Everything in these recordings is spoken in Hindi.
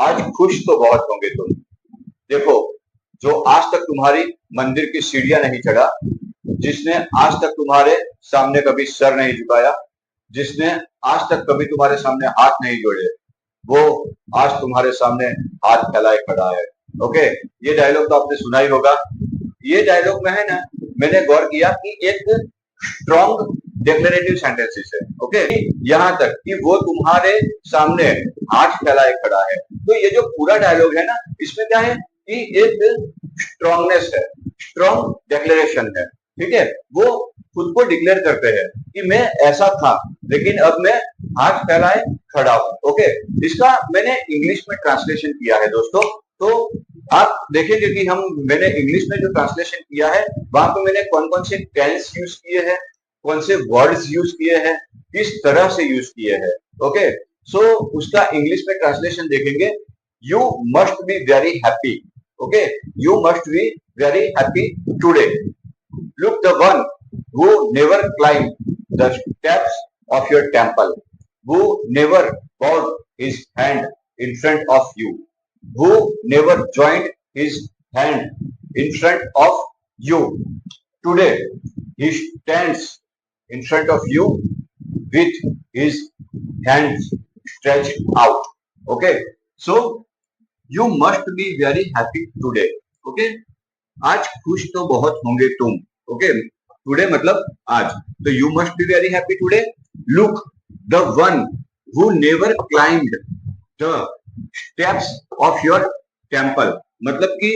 आज खुश तो बहुत होंगे तुम। देखो, जो आज तक तुम्हारी मंदिर की सीढ़ियां नहीं चढ़ा, जिसने आज तक तुम्हारे सामने कभी सर नहीं झुकाया, जिसने आज तक कभी तुम्हारे सामने हाथ नहीं जोड़े, वो आज तुम्हारे सामने हाथ फैलाए खड़ा है। ओके, ये डायलॉग तो आपने सुना ही होगा। ये डायलॉग में है ना, मैंने गौर किया कि एक स्ट्रॉन्ग डिक्लेरेटिव सेंटेंसेस है। ओके, यहाँ तक कि वो तुम्हारे सामने हाथ फैलाए खड़ा है। तो ये जो पूरा डायलॉग है ना, इसमें क्या है कि एक स्ट्रॉन्गनेस है, स्ट्रॉन्ग डिक्लेरेशन है। ठीक है, वो खुद को डिक्लेयर करते हैं कि मैं ऐसा था, लेकिन अब मैं हाथ फैलाए खड़ा हूं। ओके, इसका मैंने इंग्लिश में ट्रांसलेशन किया है दोस्तों। तो आप देखेंगे कि मैंने इंग्लिश में जो ट्रांसलेशन किया है, वहां पे मैंने कौन कौन से टेंस यूज किए हैं, कौन से वर्ड्स यूज किए हैं, किस तरह से यूज किए हैं। ओके, सो उसका इंग्लिश में ट्रांसलेशन देखेंगे। You must be very happy. Okay, you must be very happy today. Look, the one who never climbed the steps of your temple, who never bowed his hand in front of you, who never joined his hand in front of you. Today, he stands in front of you with his hands stretched out. Okay, so you must be very happy today. Okay, आज खुश तो बहुत होंगे तुम। ओके, टुडे मतलब आज। तो you must be very happy today. Look, the one who never climbed the steps of your temple, मतलब कि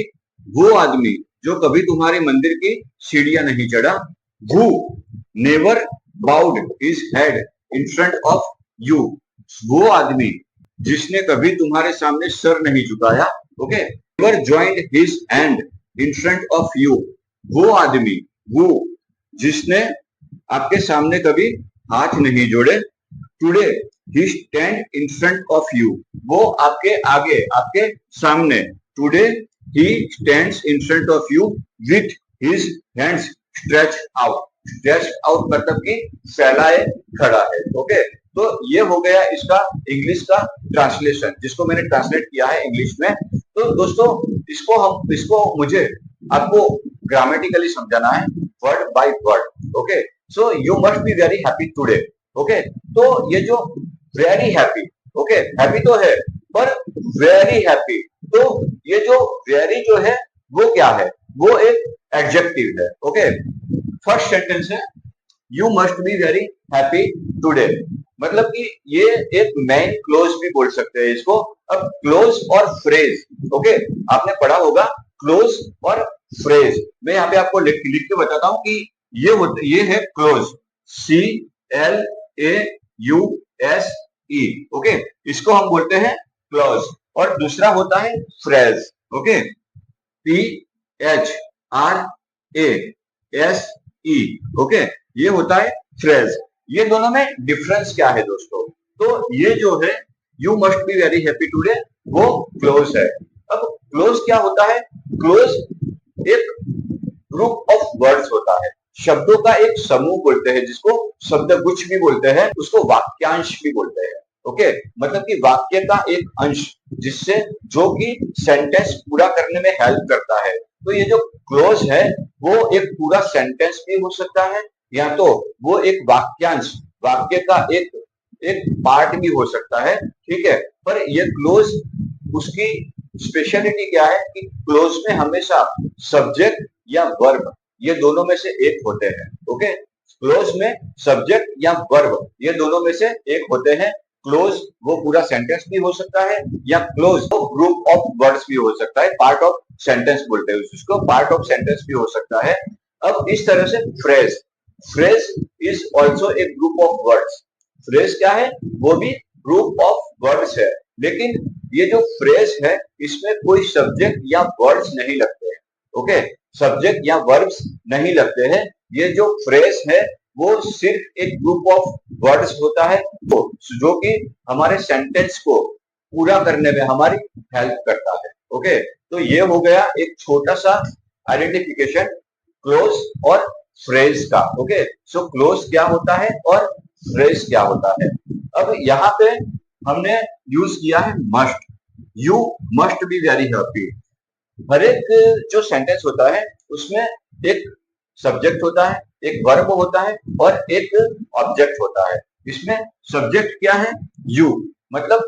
वो आदमी जो कभी तुम्हारे मंदिर की सीढ़ियां नहीं चढ़ा। Who never bowed his head in front of you, वो आदमी जिसने कभी तुम्हारे सामने सर नहीं झुकाया। Okay, never joined his hand in front of you, वो आदमी, वो जिसने आपके सामने कभी हाथ नहीं जोड़े। Today he stand in front of you, वो आपके आगे, आपके सामने। Today he stands in front of you with his hands stretch out. Stretch out मतलब कि फैलाए खड़ा है। ओके, तो ये हो गया इसका इंग्लिश का ट्रांसलेशन, जिसको मैंने ट्रांसलेट किया है इंग्लिश में। तो दोस्तों, इसको मुझे आपको ग्रामेटिकली समझाना है, word by word. Okay, so you must be very happy today. Okay, तो ये जो वेरी हैप्पी, ओके, हैप्पी तो है पर वेरी हैप्पी, तो ये जो वेरी जो है वो क्या है, वो एक एडजेक्टिव है। ओके, फर्स्ट सेंटेंस है you must be very happy today, मतलब कि ये एक मेन क्लोज भी बोल सकते हैं इसको। अब क्लोज और फ्रेज, ओके, आपने पढ़ा होगा क्लोज और फ्रेज। मैं यहाँ पे आपको लिख के बताता हूँ कि ये है क्लोज, CLAUSE। ओके, इसको हम बोलते हैं क्लोज। और दूसरा होता है फ्रेज। Okay, PHRASE। ओके, ये होता है फ्रेज। ये दोनों में डिफरेंस क्या है दोस्तों? तो ये जो है you must be very happy today, वो क्लोज है। अब क्लोज क्या होता है? क्लोज एक ग्रुप ऑफ वर्ड्स होता है, शब्दों का एक समूह बोलते हैं, जिसको शब्दगुच्छ भी बोलते हैं, उसको वाक्यांश भी बोलते हैं। ओके, मतलब कि वाक्य का एक अंश, जिससे जो कि सेंटेंस पूरा करने में हेल्प करता है। तो ये जो क्लोज है वो एक पूरा सेंटेंस भी हो सकता है, या तो वो एक वाक्यांश, वाक्य का एक पार्ट भी हो सकता है। ठीक है, पर ये क्लोज, उसकी स्पेशलिटी क्या है कि क्लोज में हमेशा सब्जेक्ट या वर्ब, ये दोनों में से एक होते हैं। ओके, क्लोज में सब्जेक्ट या वर्ब ये दोनों में से एक होते हैं। क्लोज वो पूरा सेंटेंस भी हो सकता है, या क्लोज वो ग्रुप ऑफ वर्ड्स भी हो सकता है, पार्ट ऑफ सेंटेंस बोलते हैं उसको, पार्ट ऑफ सेंटेंस भी हो सकता है। अब इस तरह से phrase, phrase is also a group of words. Phrase क्या है? वो भी ग्रुप ऑफ वर्ड्स है, लेकिन ये जो फ्रेज है इसमें कोई सब्जेक्ट या वर्ड्स नहीं लगते हैं। ओके, सब्जेक्ट या वर्ब्स नहीं लगते हैं। ये जो फ्रेज है वो सिर्फ एक ग्रुप ऑफ वर्ड्स होता है, तो जो कि हमारे सेंटेंस को पूरा करने में हमारी हेल्प करता है। ओके, तो ये हो गया एक छोटा सा आइडेंटिफिकेशन क्लोज और फ्रेज का। ओके, सो क्लोज क्या होता है और फ्रेज क्या होता है। अब यहाँ पे हमने यूज किया है must. You must be very happy. हर एक जो सेंटेंस होता है उसमें एक सब्जेक्ट होता है, एक वर्ब होता है और एक ऑब्जेक्ट होता है। इसमें सब्जेक्ट क्या है? यू, मतलब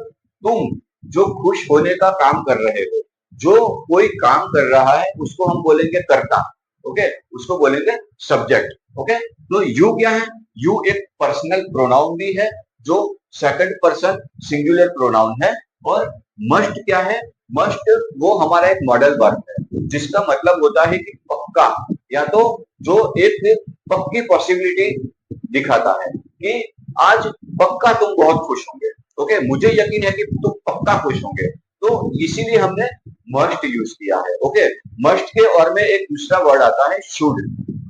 तुम जो खुश होने का काम कर रहे हो, जो कोई काम कर रहा है उसको हम बोलेंगे कर्ता। ओके, उसको बोलेंगे सब्जेक्ट। ओके, तो यू क्या है? यू एक पर्सनल प्रोनाउन भी है जो सेकंड पर्सन सिंगुलर प्रोनाउन है। और मस्ट क्या है? मस्ट वो हमारा एक मॉडल वर्ब है जिसका मतलब होता है कि पक्का, या तो जो एक पक्की पॉसिबिलिटी दिखाता है कि आज पक्का तुम बहुत खुश होंगे। ओके, मुझे यकीन है कि तुम पक्का खुश होंगे, तो इसीलिए हमने मस्ट यूज किया है। ओके, मस्ट के और में एक दूसरा वर्ड आता है शुड।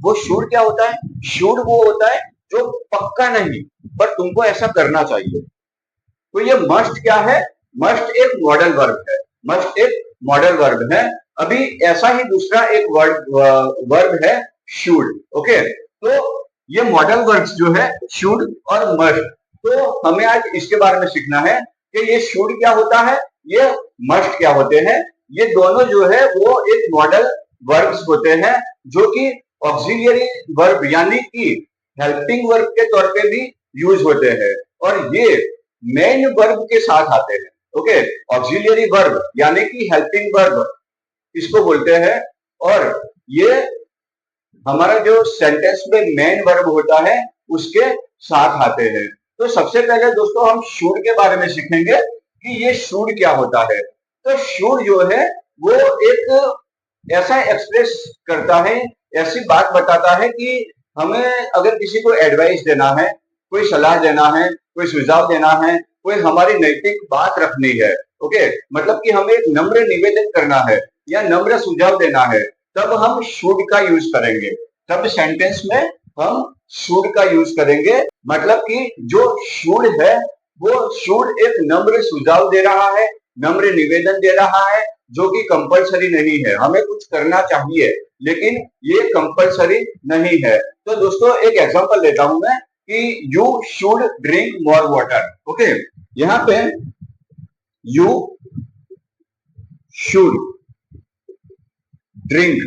वो शुड क्या होता है? शुड वो होता है जो पक्का नहीं, पर तुमको ऐसा करना चाहिए। तो ये मस्ट क्या है? मस्ट एक मॉडल वर्ब है। मस्ट एक मॉडल वर्ब है। अभी ऐसा ही दूसरा एक वर्ब है शुड। ओके, तो ये मॉडल वर्ब्स जो है शुड और मस्ट, तो हमें आज इसके बारे में सीखना है कि ये शुड क्या होता है, ये मस्ट क्या होते हैं। ये दोनों जो है वो एक मॉडल वर्ब्स होते हैं जो कि ऑक्सिलियरी वर्ब यानी कि हेल्पिंग वर्ब के तौर पे भी यूज होते हैं और ये मेन वर्ब के साथ आते हैं। ओके, ऑक्सिलियरी वर्ब यानी कि हेल्पिंग वर्ब इसको बोलते हैं। और ये हमारा जो सेंटेंस में मेन वर्ब होता है उसके साथ आते हैं। तो सबसे पहले दोस्तों हम शुड के बारे में सीखेंगे कि ये शुड क्या होता है। तो शुड जो है वो एक ऐसा एक्सप्रेस करता है, ऐसी बात बताता है कि हमें अगर किसी को एडवाइस देना है, कोई सलाह देना है, कोई सुझाव देना है, कोई हमारी नैतिक बात रखनी है। ओके, मतलब कि हमें एक नम्र निवेदन करना है या नम्र सुझाव देना है, तब हम शुड का यूज करेंगे। तब सेंटेंस में हम शुड का यूज करेंगे। मतलब कि जो शुड है वो शुड एक नम्र सुझाव दे रहा है, नम्र निवेदन दे रहा है, जो कि कंपलसरी नहीं है। हमें कुछ करना चाहिए लेकिन ये कंपलसरी नहीं है। तो दोस्तों एक एग्जांपल देता हूं मैं कि you should drink more water. Okay, यहाँ पे you should drink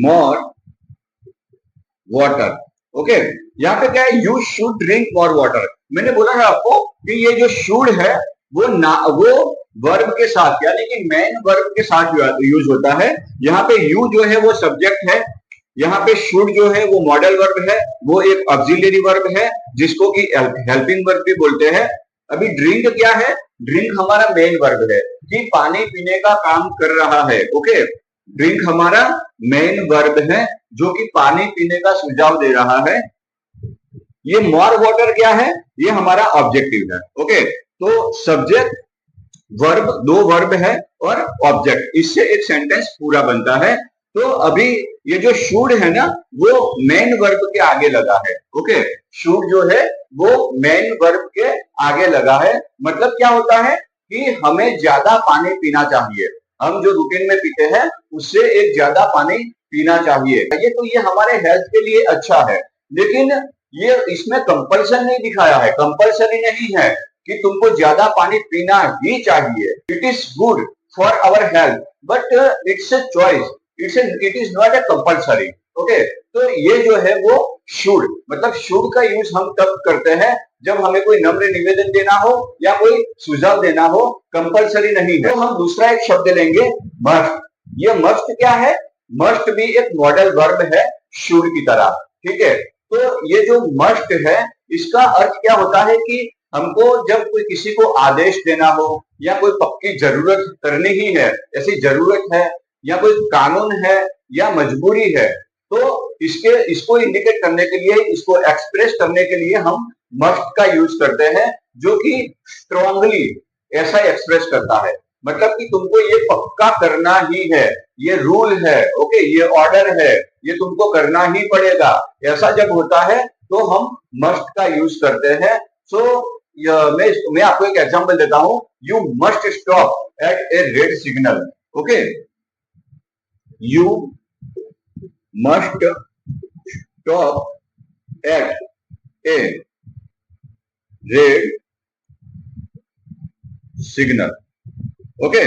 more water. Okay, यहाँ पे क्या है? You should drink more water. मैंने बोला है आपको कि ये जो शुड है वो ना वो वर्ब के साथ यानी कि मेन वर्ब के साथ यूज होता है। यहाँ पे यू जो है वो सब्जेक्ट है, यहाँ पे शुड जो है वो मॉडल वर्ब है, वो एक ऑक्सिलरी वर्ब है जिसको कि हेल्पिंग वर्ब भी बोलते हैं। अभी ड्रिंक क्या है? ड्रिंक हमारा मेन वर्ब है कि पानी पीने का काम कर रहा है। ओके, ड्रिंक हमारा मेन वर्ब है जो कि पानी पीने का सुझाव दे रहा है। ये मोर वाटर क्या है? ये हमारा ऑब्जेक्टिव है। ओके, तो सब्जेक्ट वर्ब, दो वर्ब है और ऑब्जेक्ट, इससे एक सेंटेंस पूरा बनता है। तो अभी ये जो शुड है ना वो मेन वर्ब के आगे लगा है। ओके, शुड जो है वो मेन वर्ब के आगे लगा है। मतलब क्या होता है कि हमें ज्यादा पानी पीना चाहिए। हम जो रूटीन में पीते हैं उससे एक ज्यादा पानी पीना चाहिए। ये हमारे हेल्थ के लिए अच्छा है, लेकिन ये इसमें कंपल्सन नहीं दिखाया है, कंपल्सरी नहीं है कि तुमको ज्यादा पानी पीना ही चाहिए। It is good for our health but it's a choice, it is not a compulsory. Okay, तो ये जो है वो शुड, मतलब शुड का यूज हम तब करते हैं जब हमें कोई नम्र निवेदन देना हो या कोई सुझाव देना हो, कंपल्सरी नहीं है। तो हम दूसरा एक शब्द लेंगे मस्ट। ये मस्ट क्या है? मस्ट भी एक मॉडल वर्ब है शुड की तरह। ठीक है, तो ये जो मस्ट है इसका अर्थ क्या होता है कि हमको जब कोई किसी को आदेश देना हो या कोई पक्की जरूरत करनी ही है, ऐसी जरूरत है या कोई कानून है या मजबूरी है, तो इसको इंडिकेट करने के लिए, इसको एक्सप्रेस करने के लिए हम मस्ट का यूज करते हैं जो कि स्ट्रांगली ऐसा एक्सप्रेस करता है। मतलब कि तुमको ये पक्का करना ही है, ये रूल है। ओके, ये ऑर्डर है, ये तुमको करना ही पड़ेगा। ऐसा जब होता है तो हम मस्ट का यूज करते हैं। सो मैं आपको एक एग्जांपल देता हूं। You must stop at A red signal. Okay, you must stop at A red signal. Okay,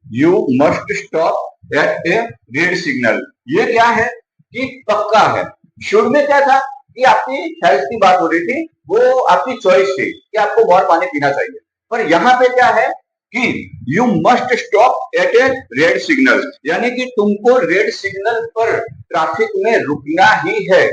you must stop at A red signal. ये क्या है कि पक्का है. शुड में क्या था कि आपकी हेल्थ की बात हो रही थी, वो आपकी चॉइस थी कि आपको बहुत पानी पीना चाहिए. पर यहाँ पे क्या है कि you must stop at A red signal, यानी कि तुमको रेड सिग्नल पर ट्रैफिक में रुकना ही है.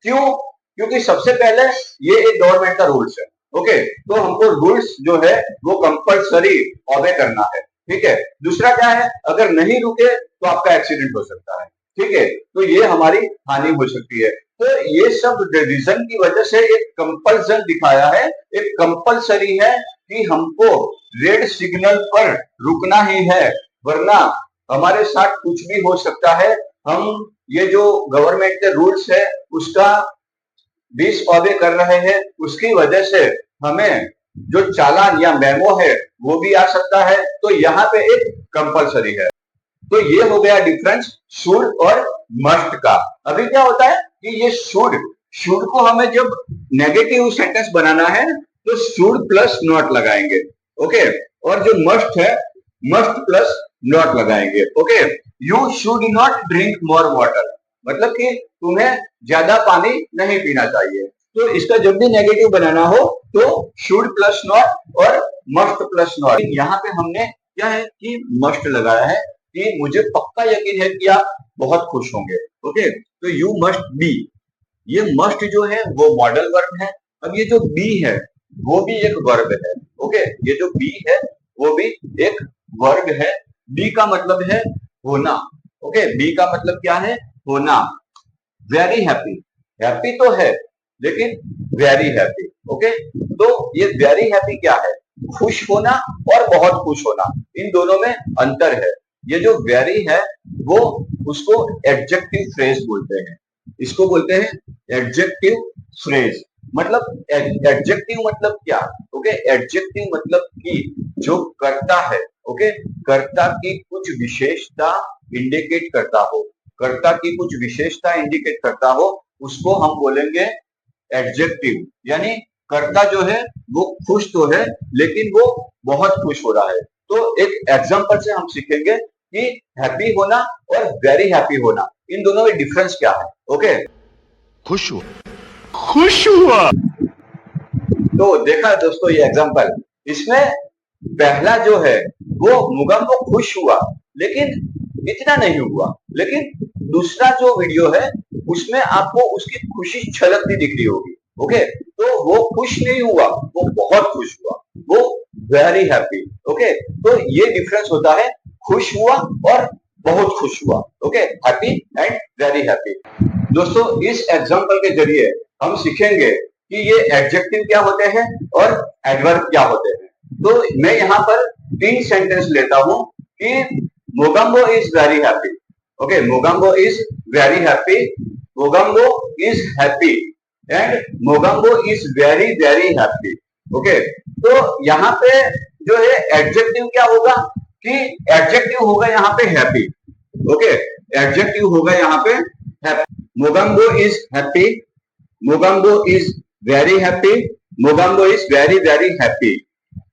क्यों? क्योंकि सबसे पहले ये एक गवर्नमेंट का रूल्स है. ओके, तो हमको रूल्स जो है वो कंपलसरी ऑबे करना है. ठीक है. दूसरा क्या है, अगर नहीं रुके तो आपका एक्सीडेंट हो सकता है. ठीक है, तो ये हमारी हानि हो सकती है. तो ये सब रीजन की वजह से एक कंपल्सन दिखाया है, एक कंपलसरी है कि हमको रेड सिग्नल पर रुकना ही है, वरना हमारे साथ कुछ भी हो सकता है. हम ये जो गवर्नमेंट के रूल्स है उसका डिसऑबे कर रहे हैं, उसकी वजह से हमें जो चालान या मेमो है वो भी आ सकता है. तो यहाँ पे एक कंपलसरी है. तो ये हो गया डिफरेंस शुड और मस्ट का. अभी क्या होता है कि ये शुड को हमें जब नेगेटिव सेंटेंस बनाना है तो शुड प्लस नॉट लगाएंगे. ओके, और जो मस्ट है मस्ट प्लस नॉट लगाएंगे. Okay, you should not drink more water, मतलब कि तुम्हें ज्यादा पानी नहीं पीना चाहिए. तो इसका जब भी नेगेटिव बनाना हो तो शुड प्लस नॉट और मस्ट प्लस नॉट. यहाँ पे हमने क्या है कि मस्ट लगाया है कि मुझे पक्का यकीन है कि आप बहुत खुश होंगे. ओके, तो यू मस्ट बी, ये मस्ट जो है वो मॉडल वर्ब है. अब ये जो बी है वो भी एक वर्ब है. ओके, ये जो बी है वो भी एक वर्ब है. बी का मतलब है होना. ओके, बी का मतलब क्या है? होना. वेरी हैप्पी, हैप्पी तो है लेकिन वेरी हैप्पी. ओके, तो ये वेरी हैप्पी क्या है? खुश होना और बहुत खुश होना, इन दोनों में अंतर है. ये जो वेरी है वो उसको एडजेक्टिव फ्रेज बोलते हैं. इसको बोलते हैं एडजेक्टिव फ्रेज. मतलब एडजेक्टिव मतलब क्या? ओके, एडजेक्टिव मतलब कि जो करता है, ओके, कर्ता की कुछ विशेषता इंडिकेट करता हो, कर्ता की कुछ विशेषता इंडिकेट करता हो, उसको हम बोलेंगे एडजेक्टिव. यानी कर्ता जो है वो खुश तो है लेकिन वो बहुत खुश हो रहा है. तो एक एग्जांपल से हम सीखेंगे कि हैप्पी होना और वेरी हैप्पी होना, इन दोनों में डिफरेंस क्या है. ओके, खुश हुआ, खुश हुआ. तो देखा दोस्तों ये एग्जांपल, इसमें पहला जो है वो मुगम्बो खुश हुआ लेकिन इतना नहीं हुआ. लेकिन दूसरा जो वीडियो है उसमें आपको उसकी खुशी झलकती दिख रही होगी. ओके, तो वो खुश नहीं हुआ, वो बहुत खुश हुआ, वो वेरी हैप्पी. ओके, तो ये डिफरेंस होता है खुश हुआ और बहुत खुश हुआ. Okay, happy and very happy. दोस्तों इस एग्जांपल के जरिए हम सीखेंगे कि ये एडजेक्टिव क्या होते हैं और एडवर्ब क्या होते हैं. तो मैं यहाँ पर 3 सेंटेंस लेता हूं कि Mogambo is very happy. Okay, Mogambo is very happy, Mogambo is happy and Mogambo is very very happy. Okay, तो यहाँ पे जो है एडजेक्टिव क्या होगा कि एडजेक्टिव होगा यहाँ पे हैप्पी. ओके, एडजेक्टिव होगा यहाँ पे happy. Mogambo is happy, Mogambo is very happy, Mogambo is very very happy.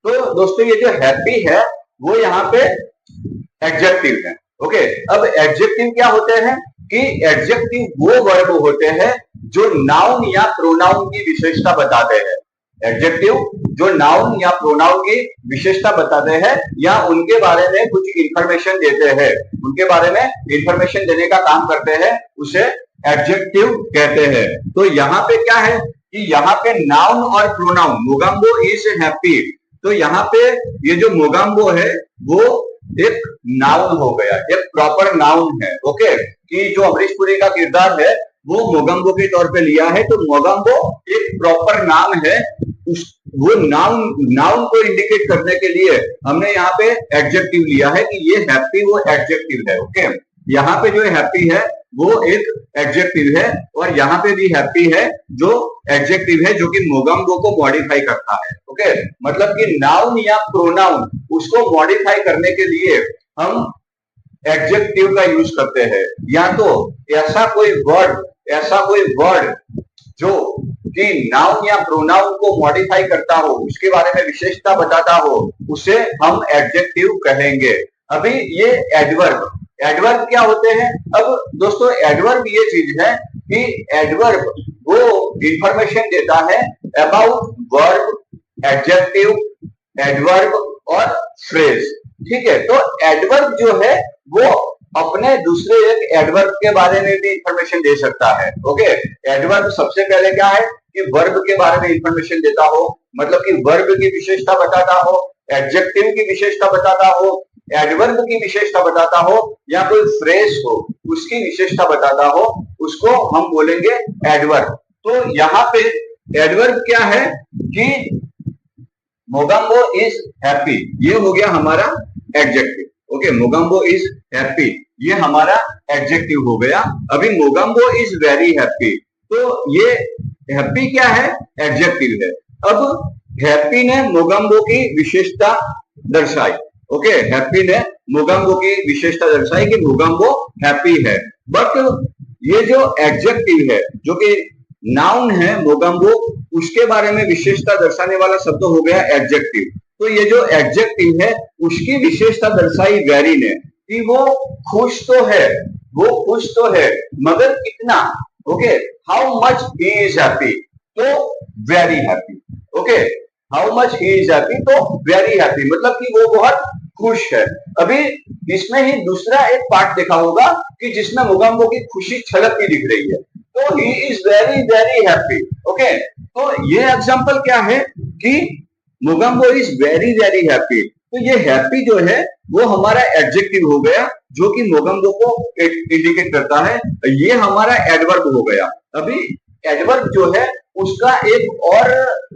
तो दोस्तों ये जो हैप्पी है वो यहाँ पे एडजेक्टिव है. ओके, अब एडजेक्टिव क्या होते हैं कि एडजेक्टिव वो वर्ब होते हैं जो नाउन या प्रोनाउन की विशेषता बताते हैं. एडजेक्टिव जो नाउन या प्रोनाउन की विशेषता बताते हैं या उनके बारे में कुछ इंफॉर्मेशन देते हैं, उनके बारे में इंफॉर्मेशन देने का काम करते हैं, उसे एडजेक्टिव कहते हैं. तो यहाँ पे क्या है कि यहाँ पे नाउन और प्रोनाउन, मोगम्बो इज हैप्पी, तो यहाँ पे ये जो मोगम्बो है वो एक नाउन हो गया, एक प्रॉपर नाउन है. ओके, कि जो अमरीश पुरी का किरदार है वो मोगम्बो के तौर पे लिया है, तो मोगम्बो एक प्रॉपर नाम है. वो नाउन को इंडिकेट करने के लिए हमने यहाँ पे एडजेक्टिव लिया है कि ये हैप्पी वो एडजेक्टिव है. ओके, यहाँ पे जो हैप्पी है वो एक एडजेक्टिव है और यहाँ पे भी हैप्पी है जो एडजेक्टिव है जो कि मोगम्बो को मॉडिफाई करता है. ओके, मतलब कि नाउन या प्रोनाउन उसको मॉडिफाई करने के लिए हम एडजेक्टिव का यूज करते हैं. या तो ऐसा कोई वर्ड जो कि नाउन या प्रोनाउन को मॉडिफाई करता हो, उसके बारे में विशेषता बताता हो, उसे हम एडजेक्टिव कहेंगे। अभी ये एडवर्ब, एडवर्ब क्या होते हैं? अब दोस्तों एडवर्ब ये चीज है कि एडवर्ब वो इंफॉर्मेशन देता है अबाउट वर्ब, एडजेक्टिव, एडवर्ब और फ्रेज। ठीक है, तो एडवर्ब जो है वो अपने दूसरे एक एडवर्ब के बारे में भी इंफॉर्मेशन दे सकता है। ओके, एडवर्ब सबसे पहले क्या है कि वर्ब के बारे में इंफॉर्मेशन देता हो, मतलब कि वर्ब की विशेषता बताता हो, एडजेक्टिव की विशेषता बताता हो, एडवर्ब की विशेषता बताता हो, या कोई फ्रेज हो उसकी विशेषता बताता हो, उसको हम बोलेंगे एडवर्ब। तो यहाँ पे एडवर्ब क्या है कि मोगम्बो इज हैप्पी, ये हो गया हमारा adjective. Okay, Mogambo is happy ये हमारा एडजेक्टिव हो गया। अभी मोगम्बो इज वेरी हैप्पी, तो ये हैप्पी क्या है? एडजेक्टिव है। अब हैप्पी ने मोगम्बो की विशेषता दर्शाई। ओके, हैप्पी ने मोगम्बो की विशेषता दर्शाई कि मोगम्बो हैप्पी है। बट ये जो एडजेक्टिव है, जो कि नाउन है मोगम्बो, उसके बारे में विशेषता दर्शाने वाला शब्द हो गया एडजेक्टिव। तो ये जो एडजेक्टिव है उसकी विशेषता दर्शाई वेरी ने कि वो खुश तो है, वो खुश तो है, मगर कितना? Okay, how much he is happy, तो very happy. Okay, how much he is happy, तो वेरी हैप्पी, मतलब कि वो बहुत खुश है। अभी इसमें ही दूसरा एक पार्ट देखा होगा कि जिसमें मोगम्बो की खुशी छलकती दिख रही है, तो he is very very happy. Okay, तो ये एग्जांपल क्या है कि Mogambo is very very happy. तो ये हैप्पी जो है वो हमारा एडजेक्टिव हो गया, जो कि मोगम्बो को इंडिकेट करता है। ये हमारा एडवर्ब हो गया। अभी एडवर्ब जो है उसका एक और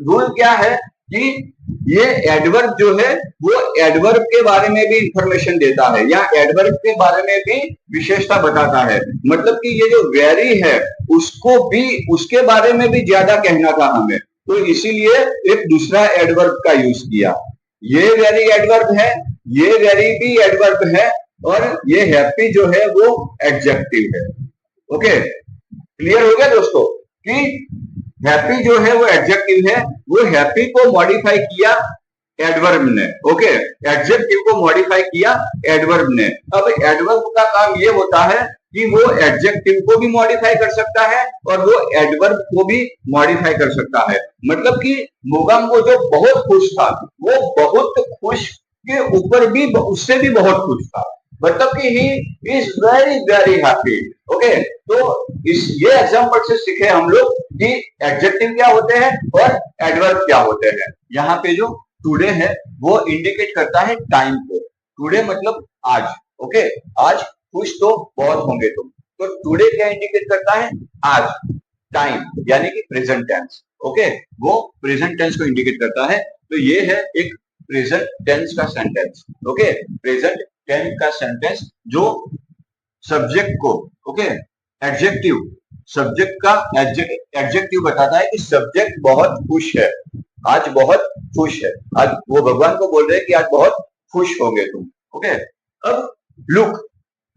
रूल क्या है कि ये एडवर्ब जो है वो एडवर्ब के बारे में भी इंफॉर्मेशन देता है, या एडवर्ब के बारे में भी विशेषता बताता है। मतलब कि ये जो वेरी है उसको भी, उसके बारे में भी ज्यादा कहना था हमें, तो इसीलिए एक दूसरा एडवर्ब का यूज किया। ये वेरी एडवर्ब है, ये वेरी भी एडवर्ब है, और ये हैप्पी जो है वो एडजेक्टिव है। ओके, क्लियर हो गया दोस्तों कि हैप्पी जो है वो एडजेक्टिव है, वो हैप्पी को मॉडिफाई किया एडवर्ब ने। ओके, एडजेक्टिव को मॉडिफाई किया एडवर्ब ने। अब एडवर्ब का काम ये होता है कि वो एडजेक्टिव को भी मॉडिफाई कर सकता है और वो एडवर्ब को भी मॉडिफाई कर सकता है। मतलब कि मोगम्बो जो बहुत खुश था, वो बहुत खुश के ऊपर भी उससे भी बहुत खुश था, मतलब कि he is very very happy. Okay, तो इस ये एग्जांपल से सीखे हम लोग कि एडजेक्टिव क्या होते हैं और एडवर्ब क्या होते हैं। यहाँ पे जो टुडे है वो इंडिकेट करता है टाइम को। टुडे मतलब आज। ओके, आज खुश तो बहुत होंगे तुम, तो टुडे क्या इंडिकेट करता है? आज। टाइम यानी कि प्रेजेंट टेंस। ओके, वो प्रेजेंट टेंस को इंडिकेट करता है। तो ये है एक प्रेजेंट टेंस का सेंटेंस। ओके, प्रेजेंट टेंस का सेंटेंस जो सब्जेक्ट को, ओके, एडजेक्टिव, सब्जेक्ट का एडजेक्टिव बताता है कि सब्जेक्ट बहुत खुश है, आज बहुत खुश है। आज वो भगवान को बोल रहे हैं कि आज बहुत खुश होंगे तुम। ओके, अब लुक,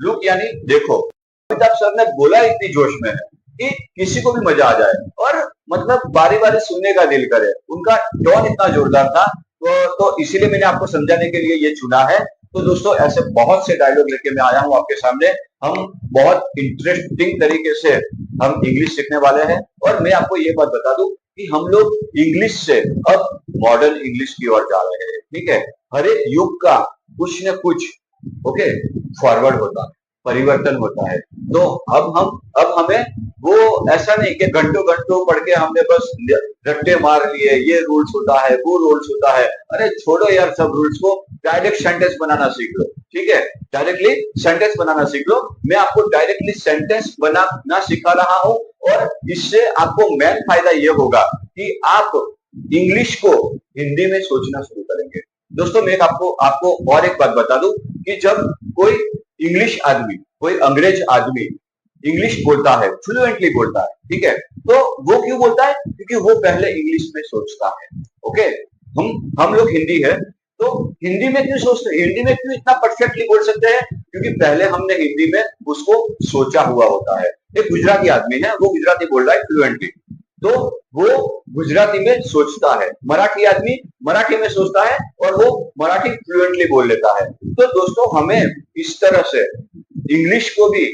लुक यानी देखो। अमिताभ सर ने बोला इतनी जोश में है कि किसी को भी मजा आ जाए और मतलब बारी बारी सुनने का दिल करे। उनका टोन इतना जोरदार था, तो इसीलिए मैंने आपको समझाने के लिए ये चुना है। तो दोस्तों ऐसे बहुत से डायलॉग लेके मैं आया हूँ आपके सामने। हम बहुत इंटरेस्टिंग तरीके से हम इंग्लिश सीखने वाले हैं, और मैं आपको ये बात बता दूं कि हम लोग इंग्लिश से अब मॉडर्न इंग्लिश की ओर जा रहे हैं। ठीक है, हर एक युग का कुछ न कुछ, ओके, फॉरवर्ड होता है, परिवर्तन होता है। तो अब हमें वो ऐसा नहीं कि घंटों घंटों पढ़ के हमने बस रट्टे मार लिए, ये रूल्स होता है, वो रूल्स होता है। अरे छोड़ो यार सब रूल्स को, डायरेक्ट सेंटेंस बनाना सीख लो। ठीक है, डायरेक्टली सेंटेंस बनाना सीख लो। मैं आपको डायरेक्टली सेंटेंस बनाना सिखा रहा हूँ, और इससे आपको मेन फायदा ये होगा कि आप इंग्लिश को हिंदी में सोचना शुरू करेंगे। दोस्तों मैं आपको आपको और एक बात बता दूं कि जब कोई इंग्लिश आदमी, कोई अंग्रेज आदमी इंग्लिश बोलता है, फ्लुएंटली बोलता है, ठीक है, तो वो क्यों बोलता है? क्योंकि वो पहले इंग्लिश में सोचता है। ओके, हम लोग हिंदी है, तो हिंदी में क्यों सोचते हैं, हिंदी में क्यों इतना परफेक्टली बोल सकते हैं? क्योंकि पहले हमने हिंदी में उसको सोचा हुआ होता है। एक गुजराती आदमी है, वो गुजराती बोल रहा है फ्लुएंटली, तो वो गुजराती में सोचता है, मराठी आदमी मराठी में सोचता है और वो मराठी फ्लुएंटली बोल लेता है। तो दोस्तों हमें इस तरह से इंग्लिश को भी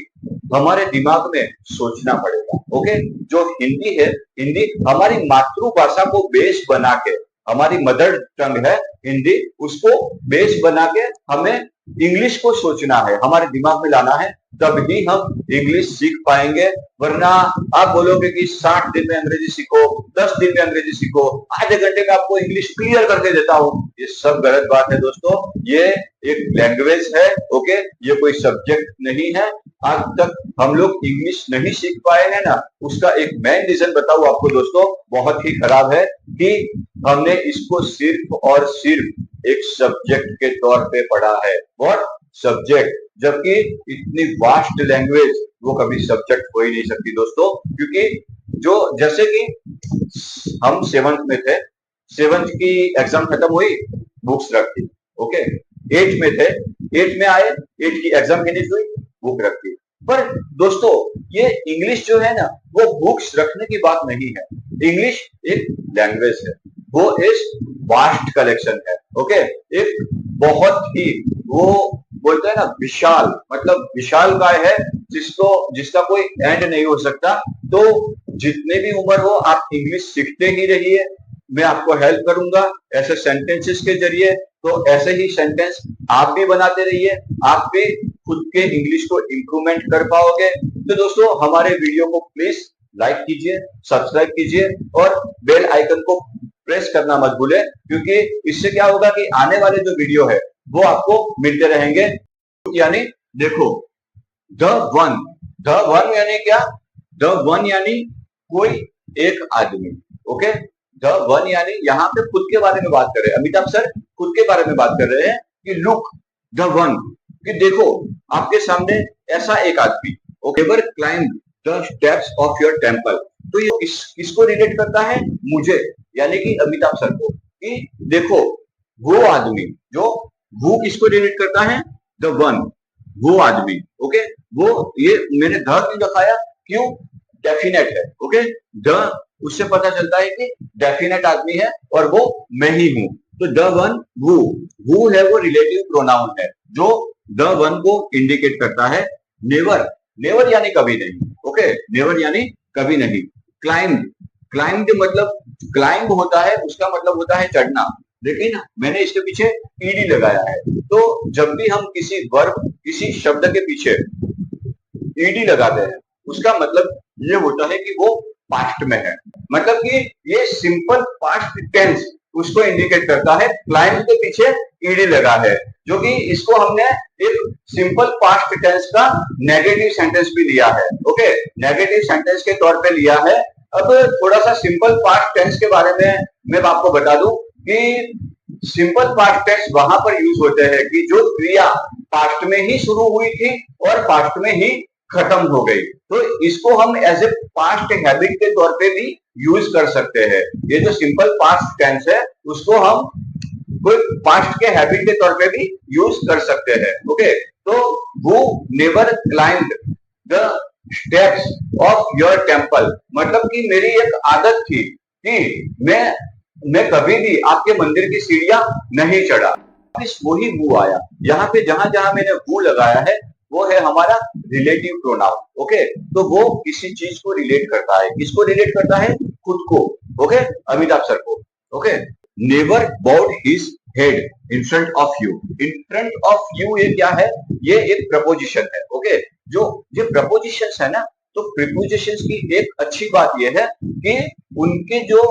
हमारे दिमाग में सोचना पड़ेगा। ओके, जो हिंदी है, हिंदी हमारी मातृभाषा को बेस बना के, हमारी मदर टंग है हिंदी, उसको बेस बना के हमें इंग्लिश को सोचना है, हमारे दिमाग में लाना है, तभी हम इंग्लिश सीख पाएंगे। वरना आप बोलोगे कि 60 दिन में अंग्रेजी सीखो, 10 दिन में अंग्रेजी सीखो, आधे घंटे में आपको इंग्लिश क्लियर करके देता हूं, ये सब गलत बात है दोस्तों। ये एक लैंग्वेज है, ओके, ये कोई सब्जेक्ट नहीं है। आज तक हम लोग इंग्लिश नहीं सीख पाए हैं ना, उसका एक मेन रीजन बताऊं आपको दोस्तों, बहुत ही खराब है कि हमने इसको सिर्फ और सिर्फ एक सब्जेक्ट के तौर पे पढ़ा है, और सब्जेक्ट, जबकि इतनी वास्ट लैंग्वेज वो कभी सब्जेक्ट हो ही नहीं सकती दोस्तों। क्योंकि जो जैसे कि हम 7th में थे, 7th की एग्जाम खत्म हुई, बुक्स रख दी, ओके, 8th में थे, 8th में आए, 8th की एग्जाम फिनिश हुई, बुक रख दी। पर दोस्तों ये इंग्लिश जो है ना, वो बुक्स रखने की बात नहीं है। इंग्लिश एक लैंग्वेज है, वो इस वास्ट कलेक्शन है, ओके, एक बहुत ही, वो बोलते हैं ना विशाल, मतलब विशाल काय है जिसका कोई एंड नहीं हो सकता। तो जितने भी उम्र हो, आप इंग्लिश सीखते ही रहिए, मैं आपको हेल्प करूंगा ऐसे सेंटेंसेस के जरिए। तो ऐसे ही सेंटेंस आप भी बनाते रहिए, आप भी खुद के इंग्लिश को इंप्रूवमेंट कर पाओगे। तो दोस्तों हमारे वीडियो को प्लीज लाइक कीजिए, सब्सक्राइब कीजिए और बेल आइकन को प्रेस करना मत भूलें, क्योंकि इससे क्या होगा कि आने वाले जो वीडियो है वो आपको मिलते रहेंगे। यानी देखो, द वन, द वन यानी क्या? द वन यानी कोई एक आदमी, ओके, द वन यानी यहाँ पे खुद के बारे में बात कर रहे हैं, अमिताभ सर खुद के बारे में बात कर रहे हैं कि लुक द वन, कि देखो आपके सामने ऐसा एक आदमी, okay, were climb the steps of your temple. तो ये किसको रिलेट करता है? मुझे, यानी कि अमिताभ सर को, कि देखो वो आदमी, जो वो किसको रिलेट करता है? द वन, वो आदमी, ओके, वो, ये मैंने द क्यों दिखाया? क्यों? डेफिनेट है, ओके, द, उससे पता चलता है कि डेफिनेट आदमी है और वो मैं ही हूं। तो द वन, वो है, वो रिलेटिव प्रोनाउन है जो द वन को इंडिकेट करता है। नेवर, नेवर यानी कभी नहीं, ओके, नेवर यानी कभी नहीं। क्लाइंब, क्लाइंब मतलब, क्लाइंब होता है, उसका मतलब होता है चढ़ना, लेकिन मैंने इसके पीछे ईडी लगाया है। तो जब भी हम किसी वर्ब, किसी शब्द के पीछे ईडी लगाते हैं, उसका मतलब ये होता है कि वो पास्ट में है, मतलब कि ये सिंपल पास्ट टेंस उसको इंडिकेट करता है। क्लाइंब के पीछे ईडी लगा है, जो कि इसको हमने एक सिंपल पास्ट टेंस का नेगेटिव सेंटेंस भी लिया है, ओके, नेगेटिव सेंटेंस के तौर पे लिया है। अब थोड़ा सा सिंपल पास्ट टेंस के बारे में मैं आपको बता दूं कि सिंपल पास्ट टेंस वहां पर यूज होते हैं कि जो क्रिया पास्ट में ही शुरू हुई थी और पास्ट में ही खत्म हो गई, तो इसको हम एज ए पास्ट हैबिट के तौर पे भी यूज कर सकते हैं। ये जो सिंपल पास्ट टेंस है, उसको हम कोई पास्ट के हैबिट के तौर पे भी यूज कर सकते हैं, ओके। तो वो never climb the steps of your temple, मतलब कि मेरी एक आदत थी कि मैं कभी भी आपके मंदिर की सीढ़ियां नहीं चढ़ा। वही वो आया यहाँ पे, जहां जहां मैंने वो लगाया है वो है हमारा रिलेटिव प्रोनाउन, ओके। तो वो किसी चीज को रिलेट करता है, किसको रिलेट करता है? खुद को, ओके, अमिताभ सर को, okay. Never bowed his head in front of you, in front of you ये क्या है? ये एक प्रपोजिशन है, ओके। जो ये प्रपोजिशंस है ना, तो प्रीपोजिशंस की एक अच्छी बात यह है कि उनके जो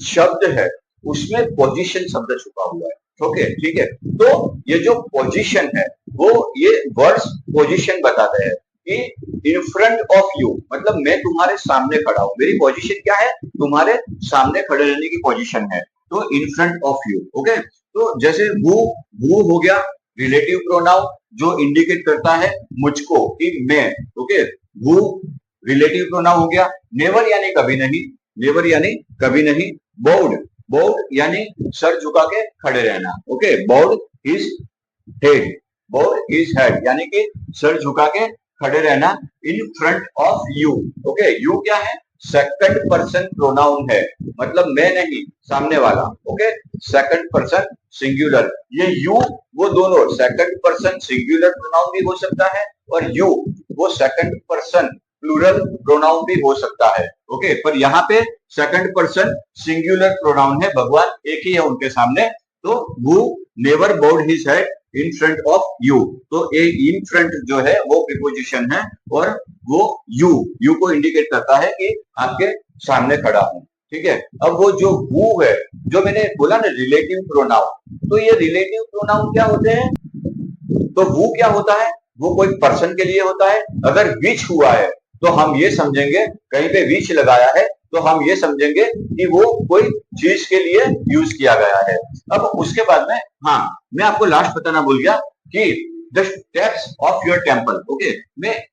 शब्द है उसमें पोजीशन शब्द छुपा हुआ है, ओके, ठीक है। तो ये जो पोजीशन है, वो ये वर्ड्स पोजीशन बताते हैं कि इन फ्रंट ऑफ यू, मतलब मैं तुम्हारे सामने खड़ा हूं, मेरी पोजीशन क्या है? तुम्हारे सामने खड़े रहने की पोजीशन है, तो इन फ्रंट ऑफ यू, ओके। तो जैसे वो हो गया रिलेटिव प्रोनाउन जो इंडिकेट करता है मुझको, कि मैं, ओके, वो रिलेटिव प्रोनाउन हो गया। नेवर यानी कभी नहीं, नेवर यानी कभी नहीं। बाउड, बाउड यानी सर झुका के खड़े रहना, okay, bowed his head, bowed his head यानी कि सर झुका के खड़े रहना इन front of you, okay. You क्या है? सेकंड पर्सन प्रोनाउन है, मतलब मैं नहीं, सामने वाला। Okay, second person singular. ये यू वो दोनों सेकंड पर्सन सिंगुलर प्रोनाउन भी हो सकता है और यू वो सेकंड पर्सन प्लूरल प्रोनाउन भी हो सकता है। ओके, पर यहाँ पे सेकंड पर्सन सिंगुलर प्रोनाउन है, भगवान एक ही है उनके सामने। तो वो never bowed his head in front of you, तो ये इन फ्रंट जो है वो प्रीपोजिशन है और वो यू को इंडिकेट करता है कि आपके सामने खड़ा हूं। ठीक है, अब वो जो हु है, जो मैंने बोला ना रिलेटिव प्रोनाउन, तो ये रिलेटिव प्रोनाउन क्या होते हैं? तो हु क्या होता है? वो कोई पर्सन के लिए होता है। अगर विच हुआ है तो हम ये समझेंगे, कहीं पे विच लगाया है तो हम ये समझेंगे कि वो कोई चीज के लिए यूज किया गया है। अब उसके बाद में, हाँ, मैं आपको लास्ट बताना भूल गया कि the steps of your temple. Okay,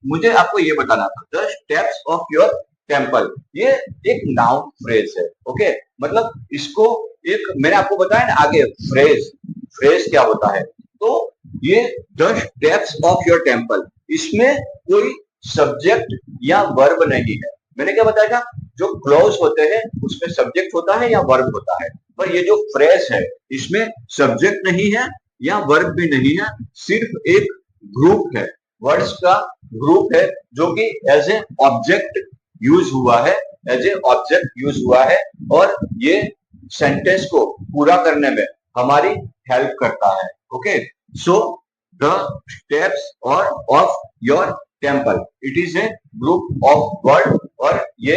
मुझे आपको ये बताना था, the steps of your temple, ये एक नाउन फ्रेज है। ओके, मतलब इसको एक मैंने आपको बताया ना आगे, फ्रेज क्या होता है। तो ये the steps of your temple, इसमें कोई सब्जेक्ट या वर्ब नहीं है। मैंने क्या बताया था, जो क्लॉज होते हैं उसमें सब्जेक्ट होता है या वर्ब होता है, पर ये जो फ्रेज है इसमें सब्जेक्ट नहीं है या वर्ब भी नहीं है, सिर्फ एक ग्रुप है, वर्ड्स का ग्रुप है जो कि एज ए ऑब्जेक्ट यूज हुआ है, और ये सेंटेंस को पूरा करने में हमारी हेल्प करता है। Okay, so the steps of your temple, it is a group of word, और ये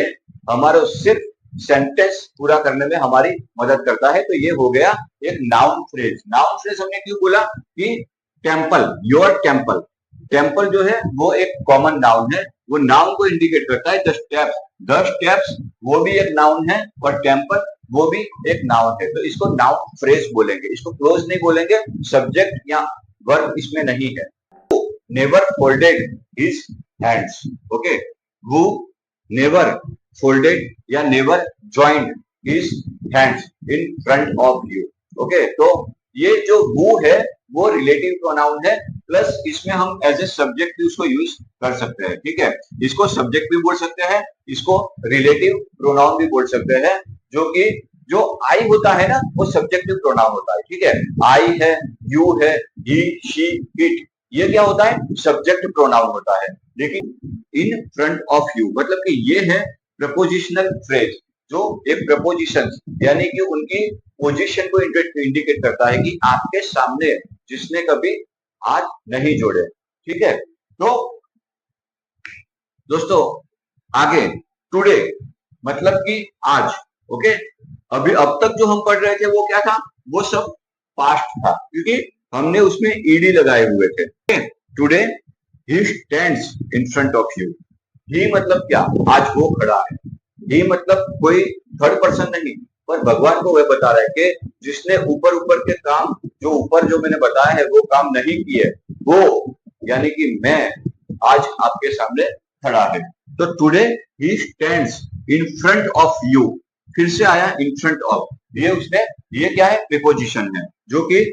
हमारा सिर्फ सेंटेंस पूरा करने में हमारी मदद करता है। तो ये हो गया एक नाउन फ्रेज। नाउन फ्रेज हमने क्यों बोला कि टेम्पल, योर टेम्पल, टेम्पल जो है वो एक कॉमन नाउन है, वो नाउन को इंडिकेट करता है। द स्टेप्स वो भी एक नाउन है और टेम्पल वो भी एक नाउन है, तो इसको नाउन फ्रेज बोलेंगे, इसको क्लोज नहीं बोलेंगे, सब्जेक्ट या वर्ब इसमें नहीं है। Never folded his hands. Okay, वो नेवर फोल्डेड या never joined his hands in front of you. Okay, तो ये जो हु है वो रिलेटिव प्रोनाउन है, प्लस इसमें हम एज ए सब्जेक्ट भी उसको यूज कर सकते हैं। ठीक है, इसको सब्जेक्ट भी बोल सकते हैं, इसको रिलेटिव प्रोनाउन भी बोल सकते हैं, जो कि जो आई होता है ना वो सब्जेक्टिव प्रोनाउन होता है। ठीक है, आई है, यू है, ही, शी, इट, ये क्या होता है? सब्जेक्ट प्रोनाउन होता है। लेकिन इन फ्रंट ऑफ यू मतलब कि ये है प्रपोजिशनल फ्रेज, जो एक प्रपोजिशन यानी कि उनकी पोजीशन को इंडिकेट करता है कि आपके सामने जिसने कभी हाथ नहीं जोड़े। ठीक है, तो दोस्तों आगे टुडे मतलब कि आज। ओके, अभी अब तक जो हम पढ़ रहे थे वो क्या था? वो सब पास्ट था, क्योंकि हमने उसमें ईडी लगाए हुए थे। Today he stands in front of you. He मतलब क्या? आज वो खड़ा है। ही मतलब कोई थर्ड पर्सन नहीं, पर भगवान को वह बता रहा है कि जिसने ऊपर ऊपर के काम, जो ऊपर जो मैंने बताया है वो काम नहीं किए, वो यानी कि मैं आज आपके सामने खड़ा है। तो today he stands in front of you, फिर से आया इन फ्रंट ऑफ, ये क्या है? प्रीपोजिशन है जो कि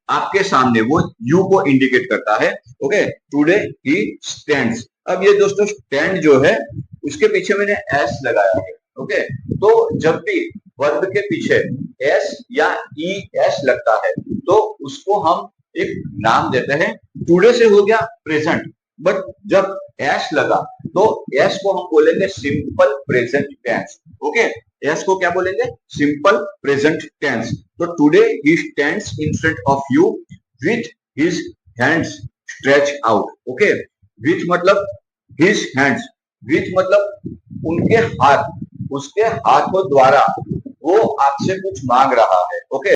आपके सामने, वो यू को इंडिकेट करता है। Okay, today he stands. अब ये दोस्तों स्टैंड जो है उसके पीछे मैंने एस लगाया है। ओके, तो जब भी वर्ब के पीछे एस या ई एस लगता है तो उसको हम एक नाम देते हैं। टुडे से हो गया प्रेजेंट, बट जब एस लगा तो एस को हम बोलेंगे simple present tense. Okay, S को क्या बोलेंगे? Simple present tense. तो today he stands in front of you with his hands stretch out. Okay, with मतलब हिज हैंड्स, विथ मतलब उनके हाथ, उसके हाथों द्वारा वो आपसे कुछ मांग रहा है। ओके,